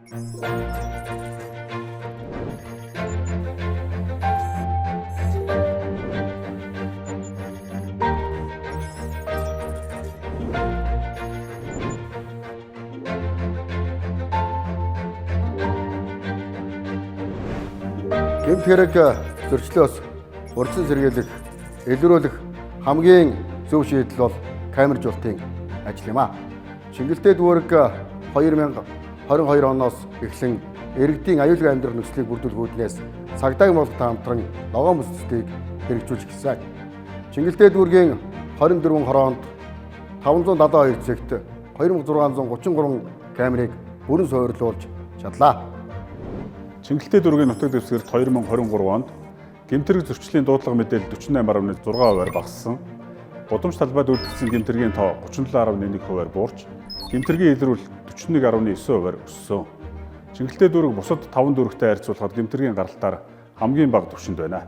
Гэмт хэрэг зөрчлөөс урьдчилан сэргийлэх, илрүүлэх хамгийн зөв шийдэл бол камержуулалтын ажил юм а. Шингэлтэй дүүрэг 2022 оноос эхлэн иргэдийн аюулгүй амьдрах нөхцөлийг бүрдүүлэх үүднээс цагдаагийн боловсролтой хамтран ногоон бүсцийг хэрэгжүүлж эхэлсэн. Шингэлтэй дүүргийн 24 хороонд 572 зэгт 2633 камерыг бүрэн суурилуулж чадлаа. Шингэлтэй дүүргийн нутаг дэвсгэрт 2023 онд гэмтэрэг зөрчлийн дуудлага мэдээлэл 48.6%-аар багассан. Гудамж талбайд үйлдвэрлэсэн гэмтэргийн тоо 37.1%-аар буурч, гэмтэргийн илрүүлэлт 41.9%-аар өссөн. Шингэлтэй дүүрэг бусад 5 дүүрэгтэй харьцуулахад гэмтэргийн гаралтаар хамгийн бага түвшинд байна.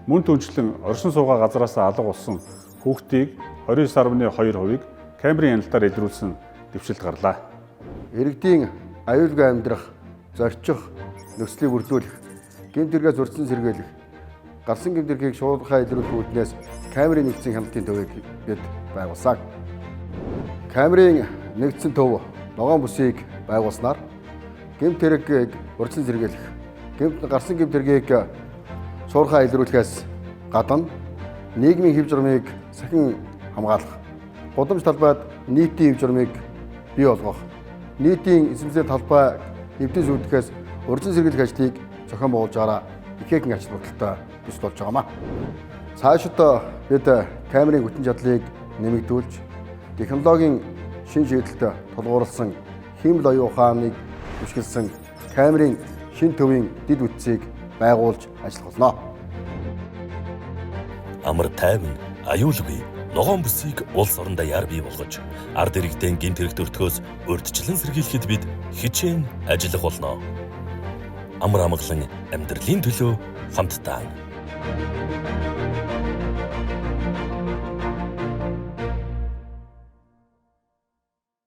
Мөн түнчлэн оршин суугаа газараас алга болсон хүүхдийг 29.2%-ийг камерын хяналтаар илрүүлсэн дэвшилт гарлаа. Иргэдийн аюулгүй амьдрах, зорчих нөхцөлийг бүрдүүлэх, гэмтэргээ зөрчилөн сэргийлэх, гарсан гэмтэргийг шуурхай илрүүлэх үүднээс камерын нэгдсэн хяналтын төвийг бид байгуулсан. Камерын нэгдсэн төв ногоон бүсийг байгуулснаар гэмтэргийг урьдчилан сэргийлэх, гарсан гэмтэргийг шуурхай илрүүлэхээс гадна нийгмийн хэв журмыг сахин хамгаалах, гудамж талбайд нийтийн хэв журмыг бий болгох, нийтийн эсэмслийн талбай эвдэн сүйтгэхээс урьдчилан сэргийлэх ажлыг зохион байгуулж байгаа ихээхэн ач холбогдолтой төсөл болж байгаамаа. Цаашид бид камерын хүчин чадлыг нэмэгдүүлж, технологийн шин шийдэлд тулгуурласан хиймэл оюун ухааныг ашигласан камерын шин төвийн дэд үтцийг байгуулж ажиллах болно. Амар тайван, аюулгүй ногоон бүсийг улс орон даяар бий болгож, ард иргэдийн гэмт хэрэг төртгөөс урьдчилан сэргийлэхэд бид хичээн ажиллах болно. Амар амгалан амьдралын төлөө хамтдаа.